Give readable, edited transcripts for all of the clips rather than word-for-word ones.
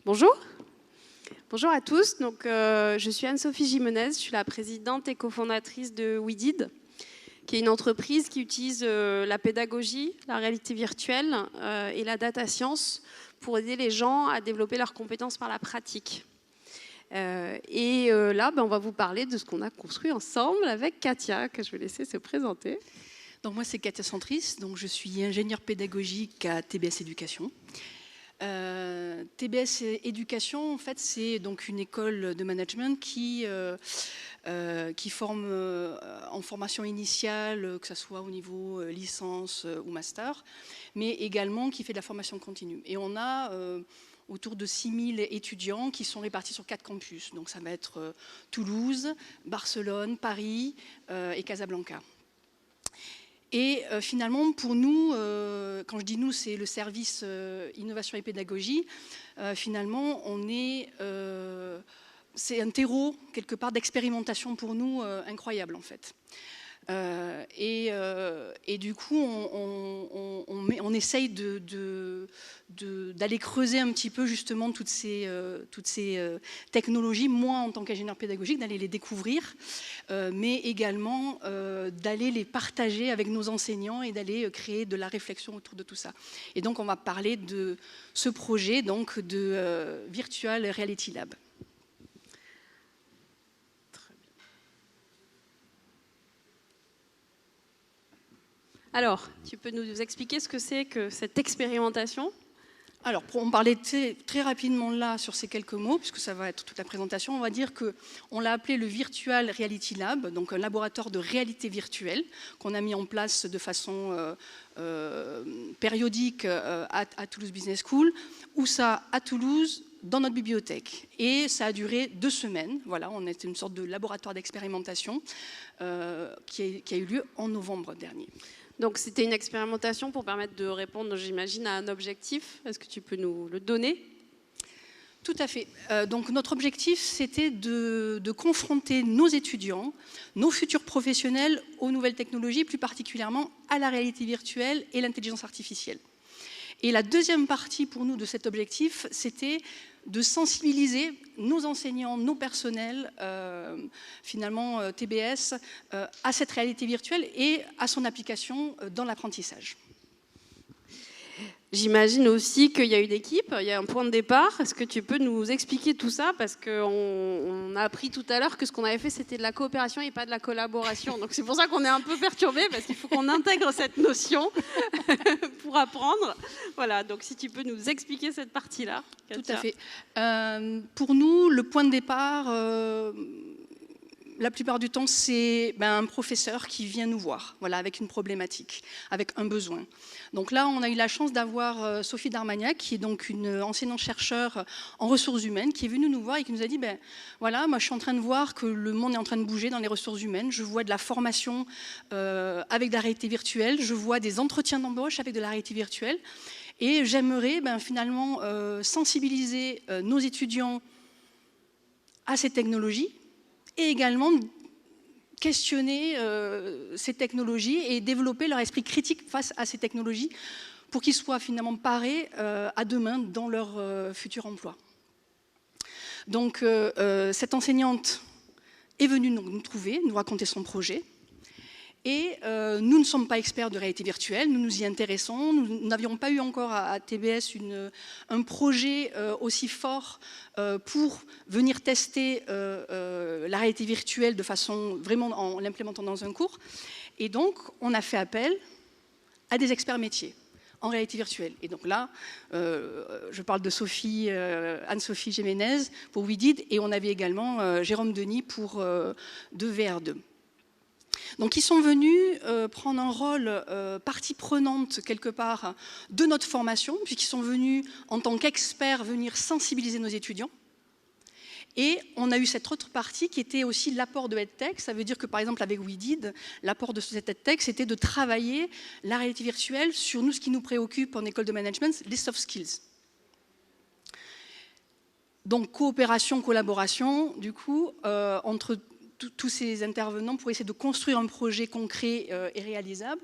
Bonjour. Bonjour à tous. Donc, je suis Anne-Sophie Gimenez, je suis la présidente et cofondatrice de WeDid, qui est une entreprise qui utilise la pédagogie, la réalité virtuelle et la data science pour aider les gens à développer leurs compétences par la pratique. Là, on va vous parler de ce qu'on a construit ensemble avec Katia, que je vais laisser se présenter. Donc moi, c'est Katia Centris, donc je suis ingénieure pédagogique à TBS Éducation. TBS Éducation, en fait, c'est donc une école de management qui forme en formation initiale, que ce soit au niveau licence ou master, mais également qui fait de la formation continue. Et on a autour de 6000 étudiants qui sont répartis sur 4 campus. Donc ça va être Toulouse, Barcelone, Paris et Casablanca. Et finalement, pour nous, quand je dis nous, c'est le service innovation et pédagogie, finalement, c'est un terreau, quelque part, d'expérimentation pour nous incroyable, en fait. Du coup, on essaye d'aller creuser un petit peu justement toutes ces technologies, moi en tant qu'ingénieur pédagogique, d'aller les découvrir, mais également d'aller les partager avec nos enseignants et d'aller créer de la réflexion autour de tout ça. Et donc on va parler de ce projet donc, de Virtual Reality Lab. Alors, tu peux nous expliquer ce que c'est que cette expérimentation ? Alors, pour en parler très rapidement là sur ces quelques mots, puisque ça va être toute la présentation, on va dire qu'on l'a appelé le Virtual Reality Lab, donc un laboratoire de réalité virtuelle qu'on a mis en place de façon périodique à Toulouse Business School, où ça, à Toulouse, dans notre bibliothèque. Et ça a duré 2 semaines. Voilà, on était une sorte de laboratoire d'expérimentation qui a eu lieu en novembre dernier. Donc c'était une expérimentation pour permettre de répondre, j'imagine, à un objectif. Est-ce que tu peux nous le donner ? Tout à fait. Donc notre objectif, c'était de confronter nos étudiants, nos futurs professionnels aux nouvelles technologies, plus particulièrement à la réalité virtuelle et l'intelligence artificielle. Et la deuxième partie pour nous de cet objectif, c'était de sensibiliser nos enseignants, nos personnels, finalement TBS, à cette réalité virtuelle et à son application dans l'apprentissage. J'imagine aussi qu'il y a une équipe, il y a un point de départ. Est-ce que tu peux nous expliquer tout ça ? Parce qu'on a appris tout à l'heure que ce qu'on avait fait, c'était de la coopération et pas de la collaboration. Donc c'est pour ça qu'on est un peu perturbés, parce qu'il faut qu'on intègre cette notion pour apprendre. Voilà, donc si tu peux nous expliquer cette partie-là. Katia. Tout à fait. Pour nous, le point de départ... la plupart du temps, c'est un professeur qui vient nous voir, voilà, avec une problématique, avec un besoin. Donc là, on a eu la chance d'avoir Sophie Darmagnac, qui est donc une enseignante-chercheur en ressources humaines, qui est venue nous voir et qui nous a dit, voilà, moi je suis en train de voir que le monde est en train de bouger dans les ressources humaines, je vois de la formation avec de la réalité virtuelle, je vois des entretiens d'embauche avec de la réalité virtuelle, et j'aimerais finalement sensibiliser nos étudiants à ces technologies, et également questionner ces technologies et développer leur esprit critique face à ces technologies pour qu'ils soient finalement parés à demain dans leur futur emploi. Donc cette enseignante est venue nous trouver, nous raconter son projet. Et nous ne sommes pas experts de réalité virtuelle, nous nous y intéressons. Nous n'avions pas eu encore à TBS un projet aussi fort pour venir tester la réalité virtuelle de façon vraiment en l'implémentant dans un cours. Et donc, on a fait appel à des experts métiers en réalité virtuelle. Et donc là, je parle de Sophie, Anne-Sophie Gimenez pour WeDid, et on avait également Jérôme Denis pour de VR2. Donc ils sont venus prendre un rôle partie prenante quelque part de notre formation, puisqu'ils sont venus en tant qu'experts venir sensibiliser nos étudiants. Et on a eu cette autre partie qui était aussi l'apport de EdTech. Ça veut dire que par exemple avec WeDid, l'apport de cette EdTech, c'était de travailler la réalité virtuelle sur nous, ce qui nous préoccupe en école de management, les soft skills. Donc coopération, collaboration, du coup, entre tous ces intervenants pour essayer de construire un projet concret et réalisable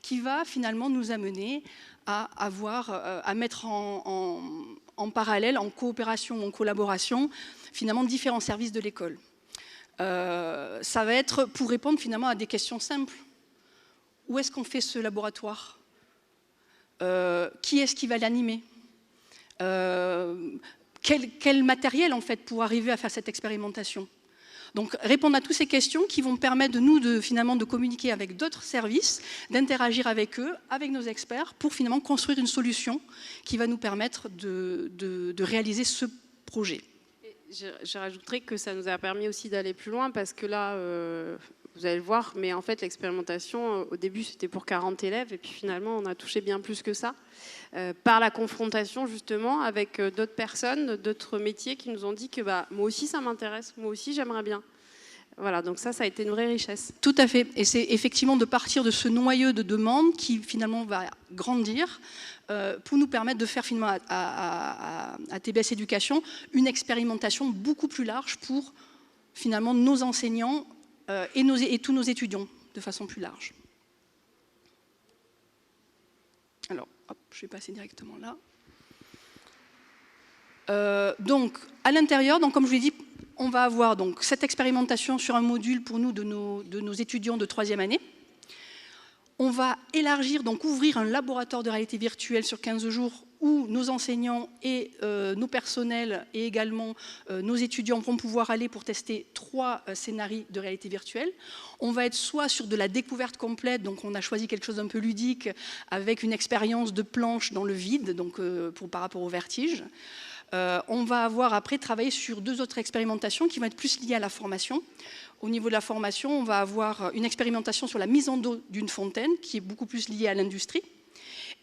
qui va finalement nous amener à mettre en parallèle, en coopération ou en collaboration, finalement différents services de l'école. Ça va être pour répondre finalement à des questions simples. Où est-ce qu'on fait ce laboratoire? Qui est-ce qui va l'animer? Quel matériel en fait pour arriver à faire cette expérimentation? Donc répondre à toutes ces questions qui vont permettre de nous finalement de communiquer avec d'autres services, d'interagir avec eux, avec nos experts, pour finalement construire une solution qui va nous permettre de réaliser ce projet. Je rajouterais que ça nous a permis aussi d'aller plus loin parce que là, vous allez le voir, mais en fait l'expérimentation, au début c'était pour 40 élèves et puis finalement on a touché bien plus que ça par la confrontation justement avec d'autres personnes, d'autres métiers qui nous ont dit que bah, moi aussi ça m'intéresse, moi aussi j'aimerais bien. Voilà, donc ça a été une vraie richesse. Tout à fait, et c'est effectivement de partir de ce noyau de demandes qui finalement va grandir pour nous permettre de faire finalement à TBS Éducation une expérimentation beaucoup plus large pour finalement nos enseignants et tous nos étudiants de façon plus large. Alors, hop, je vais passer directement là. Donc, à l'intérieur, comme je vous l'ai dit, on va avoir donc cette expérimentation sur un module pour nous de nos étudiants de 3e année. On va élargir, donc ouvrir un laboratoire de réalité virtuelle sur 15 jours où nos enseignants et nos personnels et également nos étudiants vont pouvoir aller pour tester 3 scénarios de réalité virtuelle. On va être soit sur de la découverte complète, donc on a choisi quelque chose d'un peu ludique avec une expérience de planche dans le vide, donc par rapport au vertige. On va avoir après travaillé sur 2 autres expérimentations qui vont être plus liées à la formation. Au niveau de la formation, on va avoir une expérimentation sur la mise en eau d'une fontaine qui est beaucoup plus liée à l'industrie.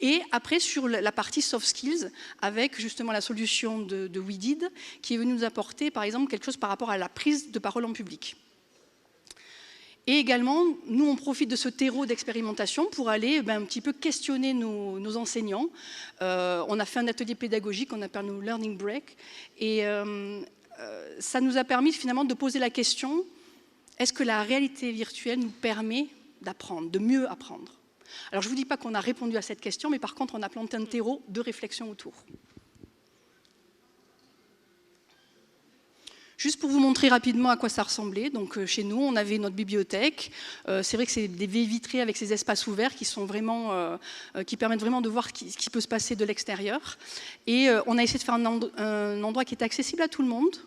Et après sur la partie soft skills avec justement la solution de WeDid qui est venue nous apporter par exemple quelque chose par rapport à la prise de parole en public. Et également, nous, on profite de ce terreau d'expérimentation pour aller un petit peu questionner nos enseignants. On a fait un atelier pédagogique qu'on appelle nos Learning Break. Et ça nous a permis finalement de poser la question, est-ce que la réalité virtuelle nous permet d'apprendre, de mieux apprendre? Alors, je ne vous dis pas qu'on a répondu à cette question, mais par contre, on a planté un terreau de réflexion autour. Juste pour vous montrer rapidement à quoi ça ressemblait, donc chez nous, on avait notre bibliothèque. C'est vrai que c'est des baies vitrées avec ces espaces ouverts qui sont vraiment, qui permettent vraiment de voir ce qui peut se passer de l'extérieur. Et on a essayé de faire un endroit qui était accessible à tout le monde,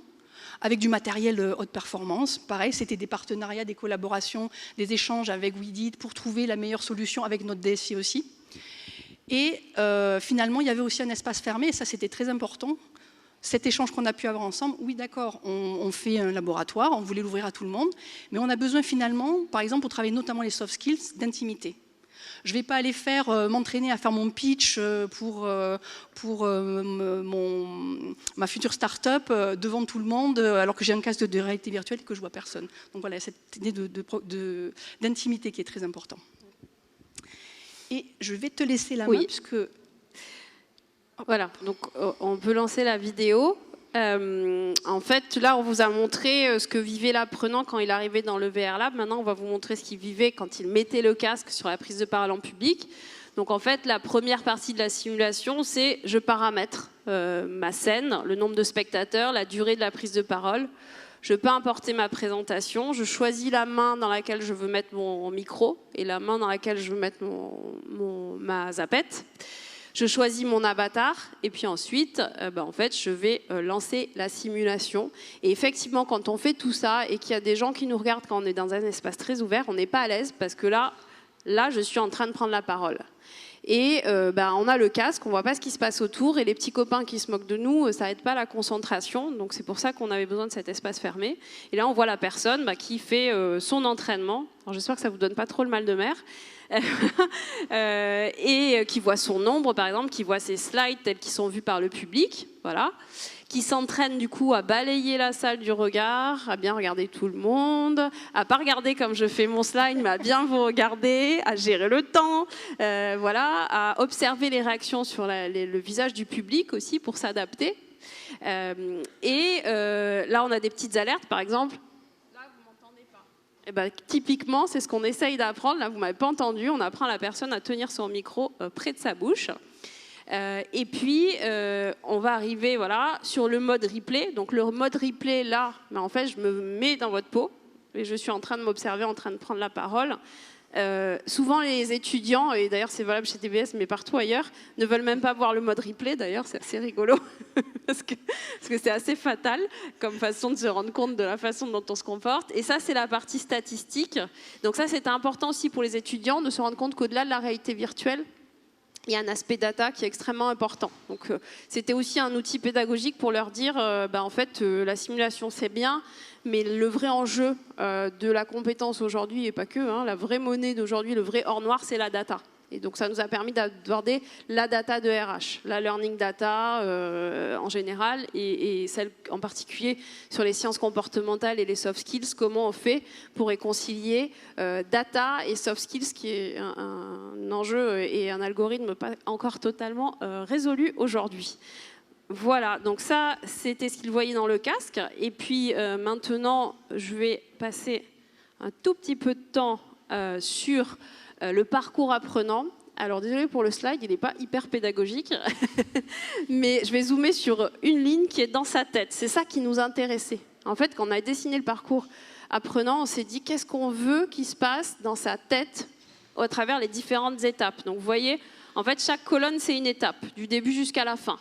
avec du matériel haute performance. Pareil, c'était des partenariats, des collaborations, des échanges avec WeDid pour trouver la meilleure solution avec notre DSI aussi. Et finalement, il y avait aussi un espace fermé, et ça c'était très important. Cet échange qu'on a pu avoir ensemble, oui d'accord, on fait un laboratoire, on voulait l'ouvrir à tout le monde, mais on a besoin finalement, par exemple pour travailler notamment les soft skills, d'intimité. Je ne vais pas aller m'entraîner à faire mon pitch pour ma future start-up devant tout le monde alors que j'ai un casque de réalité virtuelle et que je ne vois personne. Donc voilà, cette idée d'intimité qui est très importante. Et je vais te laisser la main puisque... Voilà, donc on peut lancer la vidéo. En fait, là, on vous a montré ce que vivait l'apprenant quand il arrivait dans le VR Lab. Maintenant, on va vous montrer ce qu'il vivait quand il mettait le casque sur la prise de parole en public. Donc, en fait, la première partie de la simulation, c'est je paramètre ma scène, le nombre de spectateurs, la durée de la prise de parole. Je peux importer ma présentation. Je choisis la main dans laquelle je veux mettre mon micro et la main dans laquelle je veux mettre ma zapette. Je choisis mon avatar et puis ensuite, en fait, je vais lancer la simulation. Et effectivement, quand on fait tout ça et qu'il y a des gens qui nous regardent quand on est dans un espace très ouvert, on n'est pas à l'aise parce que là, je suis en train de prendre la parole. Et on a le casque, on ne voit pas ce qui se passe autour et les petits copains qui se moquent de nous, ça n'aide pas la concentration. Donc c'est pour ça qu'on avait besoin de cet espace fermé. Et là, on voit la personne qui fait son entraînement. Alors j'espère que ça ne vous donne pas trop le mal de mer. Et qui voit son nombre, par exemple, qui voit ses slides tels qu'ils sont vus par le public, voilà, qui s'entraîne du coup à balayer la salle du regard, à bien regarder tout le monde, à pas regarder comme je fais mon slide, mais à bien vous regarder, à gérer le temps, voilà, à observer les réactions sur le visage du public aussi pour s'adapter. Là, on a des petites alertes, par exemple. Là, vous m'entendez pas. Et ben, typiquement, c'est ce qu'on essaye d'apprendre. Là, vous ne m'avez pas entendu. On apprend à la personne à tenir son micro près de sa bouche. Et puis, on va arriver voilà, sur le mode replay. Donc, le mode replay, là, ben, en fait, je me mets dans votre peau et je suis en train de m'observer, en train de prendre la parole. Souvent, les étudiants, et d'ailleurs, c'est valable chez TBS, mais partout ailleurs, ne veulent même pas voir le mode replay. D'ailleurs, c'est assez rigolo parce que c'est assez fatal comme façon de se rendre compte de la façon dont on se comporte. Et ça, c'est la partie statistique. Donc ça, c'est important aussi pour les étudiants de se rendre compte qu'au-delà de la réalité virtuelle, il y a un aspect data qui est extrêmement important. Donc, c'était aussi un outil pédagogique pour leur dire, en fait, la simulation, c'est bien, mais le vrai enjeu de la compétence aujourd'hui, et pas que, hein, la vraie monnaie d'aujourd'hui, le vrai or noir, c'est la data. Et donc, ça nous a permis d'aborder la data de RH, la learning data en général, et celle en particulier sur les sciences comportementales et les soft skills, comment on fait pour réconcilier data et soft skills, qui est un enjeu et un algorithme pas encore totalement résolu aujourd'hui. Voilà, donc ça, c'était ce qu'il voyait dans le casque. Et puis maintenant, je vais passer un tout petit peu de temps sur le parcours apprenant. Alors désolé pour le slide, il n'est pas hyper pédagogique, mais je vais zoomer sur une ligne qui est dans sa tête. C'est ça qui nous intéressait. En fait, quand on a dessiné le parcours apprenant, on s'est dit qu'est-ce qu'on veut qu'il se passe dans sa tête à travers les différentes étapes. Donc vous voyez, en fait, chaque colonne, c'est une étape, du début jusqu'à la fin.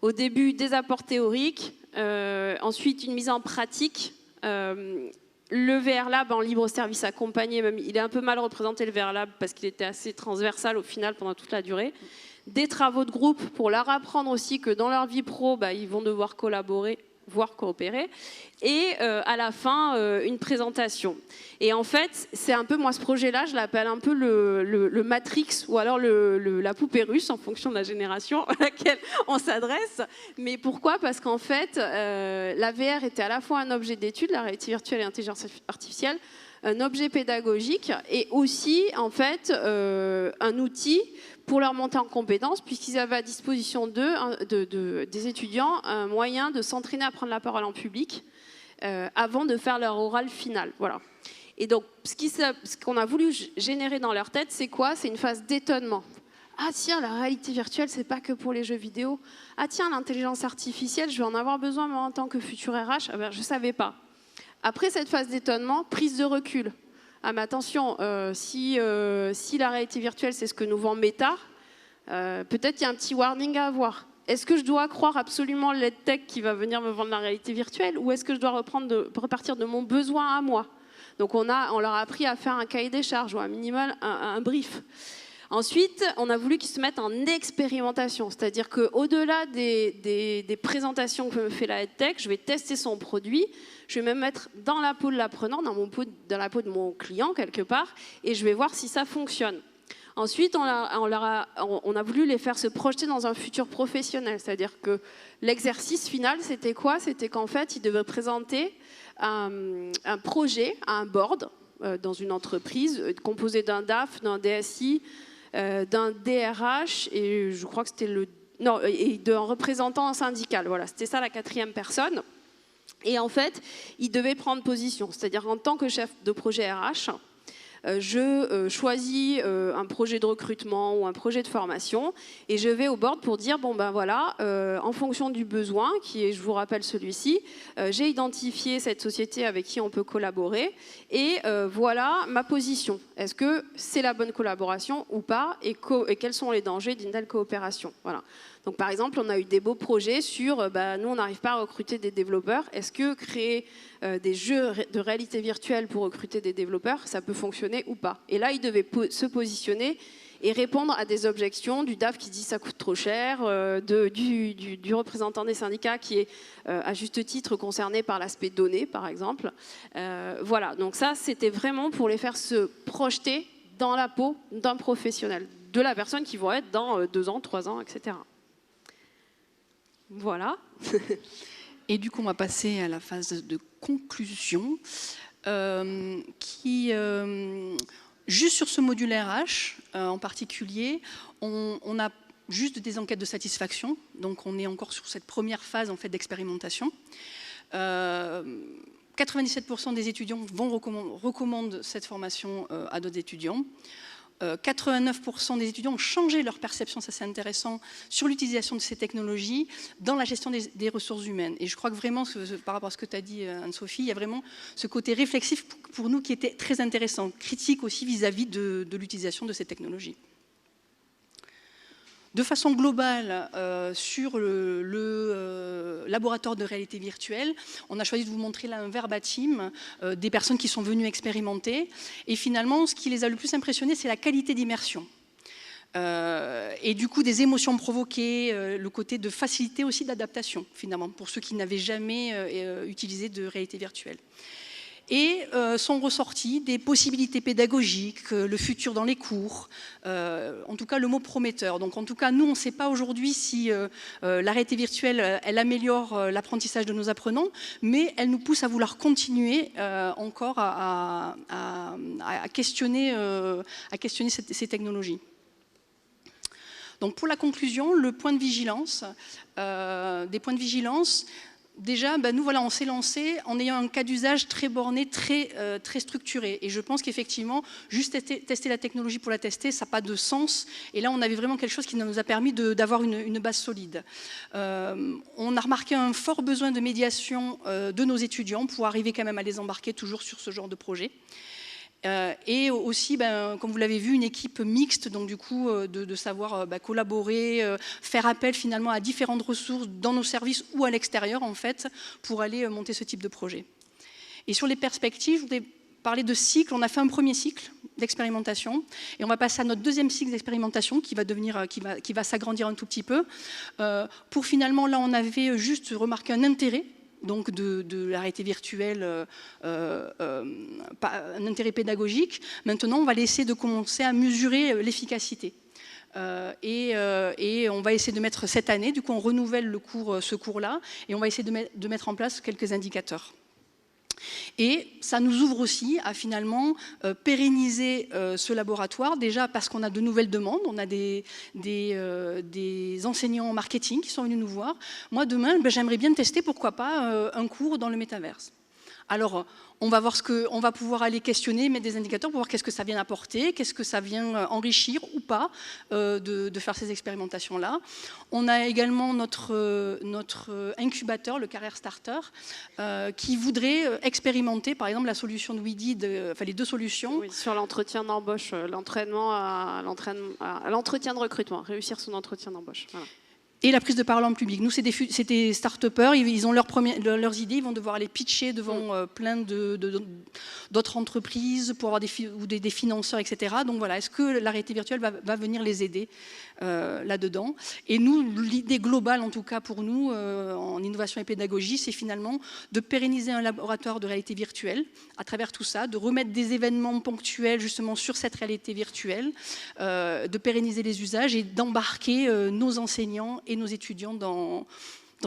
Au début, des apports théoriques, ensuite une mise en pratique. Le VR Lab en libre service accompagné, même, il est un peu mal représenté le VR Lab parce qu'il était assez transversal au final pendant toute la durée. Des travaux de groupe pour leur apprendre aussi que dans leur vie pro, ils vont devoir collaborer, voire coopérer. Et à la fin, une présentation. Et en fait, c'est un peu, moi ce projet-là, je l'appelle un peu le Matrix ou alors la poupée russe en fonction de la génération à laquelle on s'adresse. Mais pourquoi ? Parce qu'en fait, la VR était à la fois un objet d'étude, la réalité virtuelle et l'intelligence artificielle, un objet pédagogique et aussi en fait un outil pour leur monter en compétences, puisqu'ils avaient à disposition des étudiants un moyen de s'entraîner à prendre la parole en public avant de faire leur oral final. Voilà. Et donc, ce qu'on a voulu générer dans leur tête, c'est quoi ? C'est une phase d'étonnement. Ah tiens, la réalité virtuelle, c'est pas que pour les jeux vidéo. Ah tiens, l'intelligence artificielle, je vais en avoir besoin moi en tant que futur RH. Ah ben, je savais pas. Après cette phase d'étonnement, prise de recul. Ah mais attention, si la réalité virtuelle, c'est ce que nous vend Meta, peut-être qu'il y a un petit warning à avoir. Est-ce que je dois croire absolument l'EdTech qui va venir me vendre la réalité virtuelle ou est-ce que je dois repartir de mon besoin à moi ? Donc on leur a appris à faire un cahier des charges ou un minimal, un brief. Ensuite, on a voulu qu'ils se mettent en expérimentation, c'est-à-dire qu'au-delà des présentations que me fait la EdTech, je vais tester son produit, je vais me mettre dans la peau de l'apprenant, dans la peau de mon client quelque part, et je vais voir si ça fonctionne. Ensuite, on a voulu les faire se projeter dans un futur professionnel, c'est-à-dire que l'exercice final, c'était quoi ? C'était qu'en fait, ils devaient présenter un projet à un board dans une entreprise composé d'un DAF, d'un DSI, d'un DRH et je crois que c'était et d'un représentant syndical. Voilà, c'était ça la 4e personne. Et en fait, ils devaient prendre position, c'est-à-dire en tant que chef de projet RH, je choisis un projet de recrutement ou un projet de formation et je vais au board pour dire bon ben voilà, en fonction du besoin qui est, je vous rappelle celui-ci, j'ai identifié cette société avec qui on peut collaborer et voilà ma position. Est-ce que c'est la bonne collaboration ou pas et quels sont les dangers d'une telle coopération ? Voilà. Donc, par exemple, on a eu des beaux projets sur, nous, on n'arrive pas à recruter des développeurs. Est-ce que créer des jeux de réalité virtuelle pour recruter des développeurs, ça peut fonctionner ou pas ? Et là, ils devaient se positionner et répondre à des objections du DAF qui dit ça coûte trop cher, du représentant des syndicats qui est à juste titre concerné par l'aspect données, par exemple. Voilà, donc ça, c'était vraiment pour les faire se projeter dans la peau d'un professionnel, de la personne qui va être dans 2 ans, 3 ans, etc. Voilà. Et du coup, on va passer à la phase de conclusion qui, juste sur ce module RH en particulier, on a juste des enquêtes de satisfaction. Donc, on est encore sur cette première phase en fait, d'expérimentation. 97% des étudiants recommandent cette formation à d'autres étudiants. 89% des étudiants ont changé leur perception, ça c'est intéressant, sur l'utilisation de ces technologies dans la gestion des ressources humaines. Et je crois que vraiment, par rapport à ce que tu as dit Anne-Sophie, il y a vraiment ce côté réflexif pour nous qui était très intéressant, critique aussi vis-à-vis de l'utilisation de ces technologies. De façon globale, sur le laboratoire de réalité virtuelle, on a choisi de vous montrer là un verbatim des personnes qui sont venues expérimenter. Et finalement, ce qui les a le plus impressionnés, c'est la qualité d'immersion. Et du coup, des émotions provoquées, le côté de facilité aussi d'adaptation, finalement, pour ceux qui n'avaient jamais utilisé de réalité virtuelle. Et sont ressorties des possibilités pédagogiques, le futur dans les cours, en tout cas le mot prometteur. Donc en tout cas, nous, on ne sait pas aujourd'hui si la réalité virtuelle, elle améliore l'apprentissage de nos apprenants, mais elle nous pousse à vouloir continuer encore à questionner ces technologies. Donc pour la conclusion, le point de vigilance, des points de vigilance. Déjà, nous, voilà, on s'est lancé en ayant un cas d'usage très borné, très structuré. Et je pense qu'effectivement, juste tester la technologie pour la tester, ça n'a pas de sens. Et là, on avait vraiment quelque chose qui nous a permis d'avoir une base solide. On a remarqué un fort besoin de médiation de nos étudiants pour arriver quand même à les embarquer toujours sur ce genre de projet. Et aussi, comme vous l'avez vu, une équipe mixte, donc du coup, de savoir collaborer, faire appel finalement à différentes ressources dans nos services ou à l'extérieur, en fait, pour aller monter ce type de projet. Et sur les perspectives, je voudrais parler de cycle. On a fait un premier cycle d'expérimentation et on va passer à notre deuxième cycle d'expérimentation qui va s'agrandir un tout petit peu. Pour finalement, là, on avait juste remarqué un intérêt donc de la réalité virtuelle, un intérêt pédagogique. Maintenant, on va essayer de commencer à mesurer l'efficacité. Et on va essayer de mettre cette année, du coup on renouvelle ce cours-là, et on va essayer de mettre en place quelques indicateurs. Et ça nous ouvre aussi à finalement pérenniser ce laboratoire, déjà parce qu'on a de nouvelles demandes, on a des enseignants en marketing qui sont venus nous voir. Moi demain, j'aimerais bien tester, pourquoi pas, un cours dans le métaverse. Alors, on va voir on va pouvoir aller questionner, mettre des indicateurs pour voir qu'est-ce que ça vient apporter, qu'est-ce que ça vient enrichir ou pas de faire ces expérimentations-là. On a également notre incubateur, le Career Starter, qui voudrait expérimenter, par exemple, la solution de WeDid, enfin les deux solutions. Oui, sur l'entretien d'embauche, l'entraînement à l'entretien de recrutement, réussir son entretien d'embauche. Voilà. Et la prise de parole en public. Nous, c'est des start-upers, ils ont leurs idées, ils vont devoir les pitcher devant plein d'autres entreprises pour avoir des financeurs, etc. Donc voilà, est-ce que la réalité virtuelle va venir les aider là-dedans? Et nous, l'idée globale, en tout cas pour nous, en innovation et pédagogie, c'est finalement de pérenniser un laboratoire de réalité virtuelle à travers tout ça, de remettre des événements ponctuels justement sur cette réalité virtuelle, de pérenniser les usages et d'embarquer nos enseignants et nos étudiants dans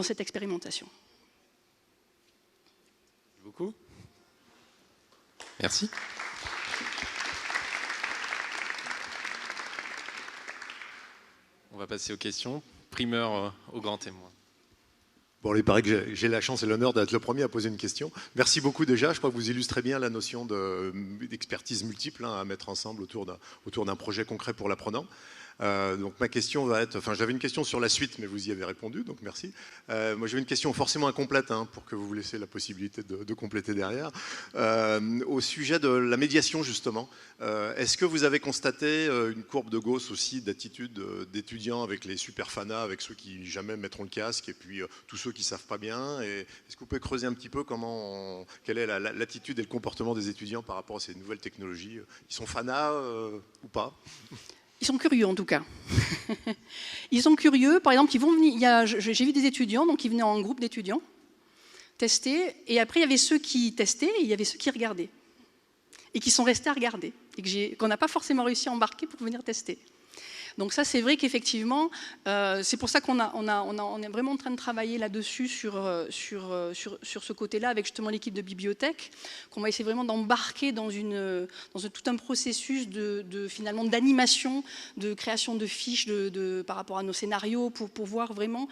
cette expérimentation. Merci beaucoup. Merci. On va passer aux questions. Primeur au grand témoin. Bon, il paraît que j'ai la chance et l'honneur d'être le premier à poser une question. Merci beaucoup déjà. Je crois que vous illustrez bien la notion d'expertise multiple à mettre ensemble autour d'un projet concret pour l'apprenant. Donc ma question va être, enfin j'avais une question sur la suite, mais vous y avez répondu, donc merci. Moi j'avais une question forcément incomplète, pour que vous vous laissiez la possibilité de compléter derrière. Au sujet de la médiation justement, est-ce que vous avez constaté une courbe de Gauss aussi d'attitude d'étudiants avec les super fanas, avec ceux qui jamais mettront le casque, et puis tous ceux qui savent pas bien, et est-ce que vous pouvez creuser un petit peu quelle est l'attitude et le comportement des étudiants par rapport à ces nouvelles technologies? Ils sont fanas ou pas? Ils sont curieux en tout cas. Ils sont curieux, par exemple, ils vont venir. J'ai vu des étudiants, donc ils venaient en groupe d'étudiants tester, et après il y avait ceux qui testaient et il y avait ceux qui regardaient et qui sont restés à regarder et qu'on n'a pas forcément réussi à embarquer pour venir tester. Donc ça, c'est vrai qu'effectivement, c'est pour ça qu'on est vraiment en train de travailler là-dessus sur ce côté-là, avec justement l'équipe de bibliothèque, qu'on va essayer vraiment d'embarquer dans tout un processus finalement d'animation, de création de fiches par rapport à nos scénarios, pour pouvoir vraiment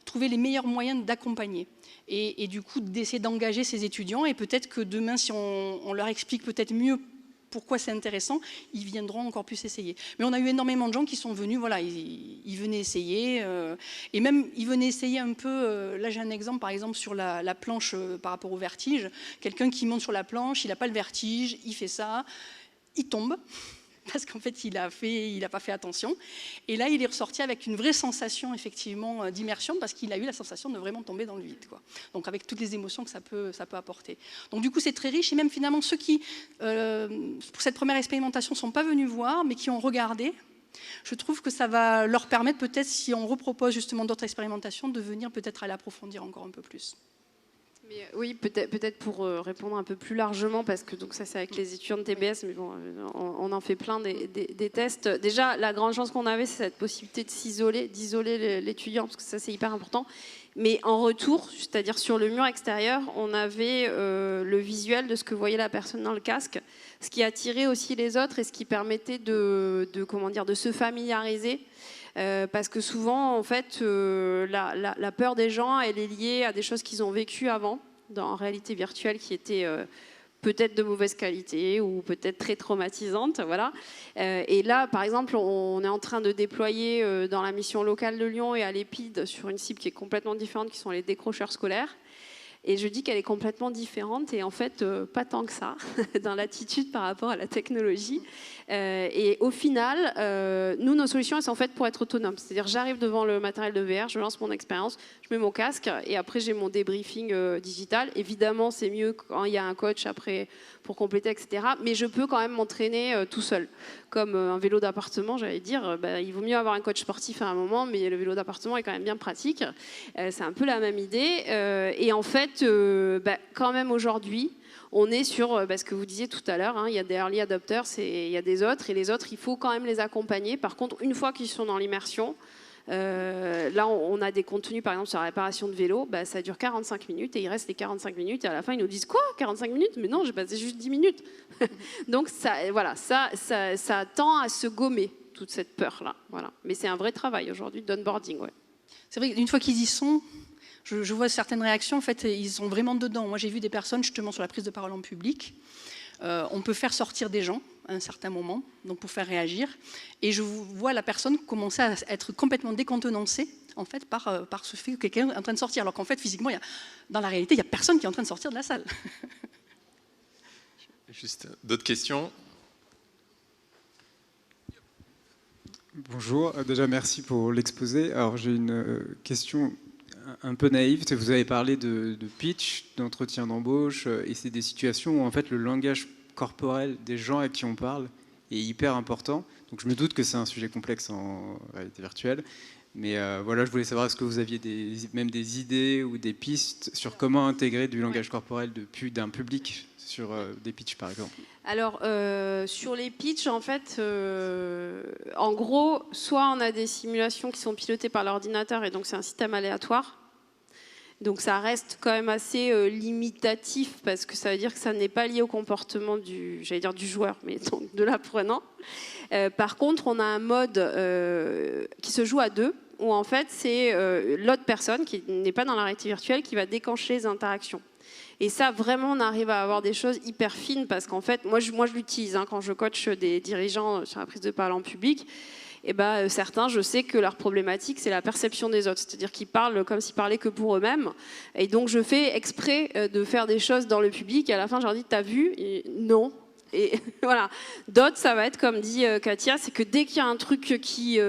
trouver les meilleurs moyens d'accompagner. Et du coup, d'essayer d'engager ces étudiants, et peut-être que demain, si on leur explique peut-être mieux pourquoi c'est intéressant, ils viendront encore plus essayer. Mais on a eu énormément de gens qui sont venus, voilà, ils venaient essayer, et même ils venaient essayer un peu, là j'ai un exemple par exemple sur la planche par rapport au vertige, quelqu'un qui monte sur la planche, il n'a pas le vertige, il fait ça, il tombe, parce qu'en fait il n'a pas fait attention, et là il est ressorti avec une vraie sensation effectivement d'immersion, parce qu'il a eu la sensation de vraiment tomber dans le vide, quoi. Donc avec toutes les émotions que ça peut apporter. Donc du coup c'est très riche, et même finalement ceux qui pour cette première expérimentation ne sont pas venus voir, mais qui ont regardé, je trouve que ça va leur permettre peut-être, si on repropose justement d'autres expérimentations, de venir peut-être à l'approfondir encore un peu plus. Mais oui, peut-être pour répondre un peu plus largement, parce que donc ça c'est avec les étudiants de TBS, mais bon, on en fait plein des tests. Déjà, la grande chance qu'on avait, c'est cette possibilité de d'isoler l'étudiant, parce que ça c'est hyper important. Mais en retour, c'est-à-dire sur le mur extérieur, on avait le visuel de ce que voyait la personne dans le casque, ce qui attirait aussi les autres et ce qui permettait de se familiariser. Parce que souvent, en fait, la peur des gens, elle est liée à des choses qu'ils ont vécues avant, en réalité virtuelle, qui étaient peut-être de mauvaise qualité ou peut-être très traumatisantes. Voilà. Et là, par exemple, on est en train de déployer dans la mission locale de Lyon et à l'EPID sur une cible qui est complètement différente, qui sont les décrocheurs scolaires. Et je dis qu'elle est complètement différente, et en fait, pas tant que ça, dans l'attitude par rapport à la technologie. Et au final, nous, nos solutions, elles sont faites pour être autonomes. C'est-à-dire, j'arrive devant le matériel de VR, je lance mon expérience, je mets mon casque, et après, j'ai mon débriefing digital. Évidemment, c'est mieux quand il y a un coach après pour compléter, etc. Mais je peux quand même m'entraîner tout seul. Comme un vélo d'appartement, j'allais dire, il vaut mieux avoir un coach sportif à un moment, mais le vélo d'appartement est quand même bien pratique. C'est un peu la même idée. Et en fait, quand même aujourd'hui, on est sur ce que vous disiez tout à l'heure, il y a des early adopters, il y a des autres, et les autres, il faut quand même les accompagner. Par contre, une fois qu'ils sont dans l'immersion, là, on a des contenus, par exemple, sur la réparation de vélo, ça dure 45 minutes, et il reste les 45 minutes, et à la fin, ils nous disent « Quoi, 45 minutes ? Mais non, j'ai passé juste 10 minutes !» Donc, ça tend à se gommer, toute cette peur-là. Voilà. Mais c'est un vrai travail aujourd'hui d'onboarding. Ouais. C'est vrai qu'une fois qu'ils y sont, je vois certaines réactions, en fait, ils sont vraiment dedans. Moi, j'ai vu des personnes, justement, sur la prise de parole en public. On peut faire sortir des gens à un certain moment, donc pour faire réagir. Et je vois la personne commencer à être complètement décontenancée, en fait, par ce fait que quelqu'un est en train de sortir. Alors qu'en fait, physiquement, dans la réalité, il n'y a personne qui est en train de sortir de la salle. Juste d'autres questions ? Bonjour, déjà merci pour l'exposé. Alors j'ai une question un peu naïve. Vous avez parlé de pitch, d'entretien d'embauche, et c'est des situations où en fait le langage corporel des gens à qui on parle est hyper important. Donc je me doute que c'est un sujet complexe en réalité virtuelle. Mais voilà, je voulais savoir, est-ce que vous aviez même des idées ou des pistes sur comment intégrer du langage corporel d'un public sur des pitchs par exemple? Alors, sur les pitchs, en fait, en gros, soit on a des simulations qui sont pilotées par l'ordinateur, et donc c'est un système aléatoire. Donc ça reste quand même assez limitatif, parce que ça veut dire que ça n'est pas lié au comportement du joueur, mais donc de l'apprenant. Par contre, on a un mode qui se joue à deux, où en fait c'est l'autre personne qui n'est pas dans la réalité virtuelle qui va déclencher les interactions. Et ça, vraiment, on arrive à avoir des choses hyper fines, parce qu'en fait, moi je l'utilise quand je coach des dirigeants sur la prise de parole en public. Et certains, je sais que leur problématique, c'est la perception des autres. C'est-à-dire qu'ils parlent comme s'ils parlaient que pour eux-mêmes. Et donc, je fais exprès de faire des choses dans le public. Et à la fin, je leur dis, t'as vu ? Et non. Et voilà. D'autres, ça va être comme dit Katia, c'est que dès qu'il y a un truc qui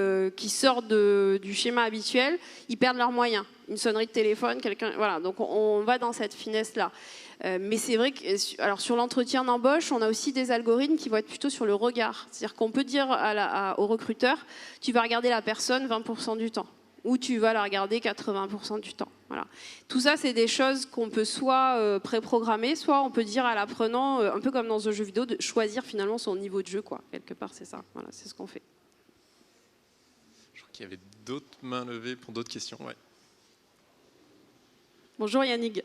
sort du schéma habituel, ils perdent leurs moyens. Une sonnerie de téléphone, quelqu'un. Voilà. Donc, on va dans cette finesse-là. Mais c'est vrai que alors sur l'entretien d'embauche, on a aussi des algorithmes qui vont être plutôt sur le regard. C'est-à-dire qu'on peut dire au recruteur, tu vas regarder la personne 20% du temps, ou tu vas la regarder 80% du temps. Voilà. Tout ça, c'est des choses qu'on peut soit préprogrammer, soit on peut dire à l'apprenant, un peu comme dans un jeu vidéo, de choisir finalement son niveau de jeu, quoi. Quelque part, c'est ça. Voilà, c'est ce qu'on fait. qu'il y avait d'autres mains levées pour d'autres questions. Ouais. Bonjour Yannick.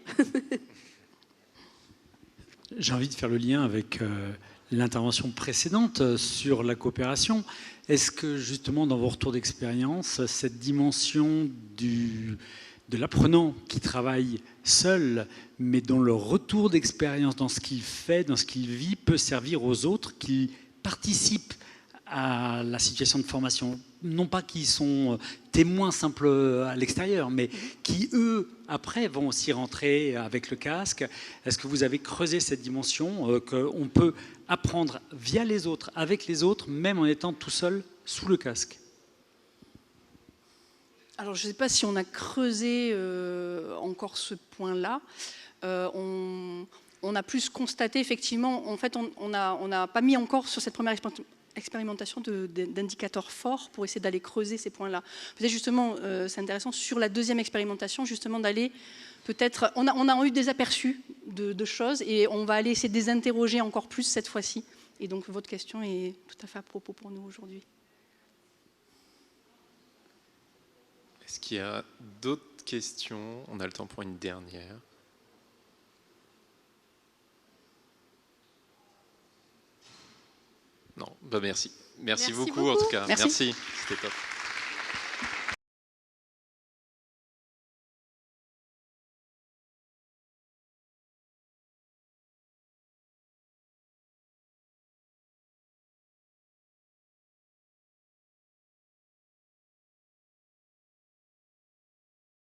J'ai envie de faire le lien avec l'intervention précédente sur la coopération. Est-ce que justement dans vos retours d'expérience, cette dimension de l'apprenant qui travaille seul, mais dont le retour d'expérience dans ce qu'il fait, dans ce qu'il vit, peut servir aux autres qui participent à la situation de formation, non pas qui sont témoins simples à l'extérieur, mais qui, eux, après, vont aussi rentrer avec le casque. Est-ce que vous avez creusé cette dimension qu'on peut apprendre via les autres, avec les autres, même en étant tout seul sous le casque? Alors, je ne sais pas si on a creusé encore ce point-là. On a plus constaté, effectivement, en fait, on n'a pas mis encore sur cette première expérimentation d'indicateurs forts pour essayer d'aller creuser ces points-là. Peut-être justement, c'est intéressant, sur la deuxième expérimentation, justement, d'aller peut-être... On a eu des aperçus de choses et on va aller essayer de les interroger encore plus cette fois-ci. Et donc, votre question est tout à fait à propos pour nous aujourd'hui. Est-ce qu'il y a d'autres questions? On a le temps pour une dernière. Non, bah merci. Merci beaucoup en tout cas. Merci. C'était top.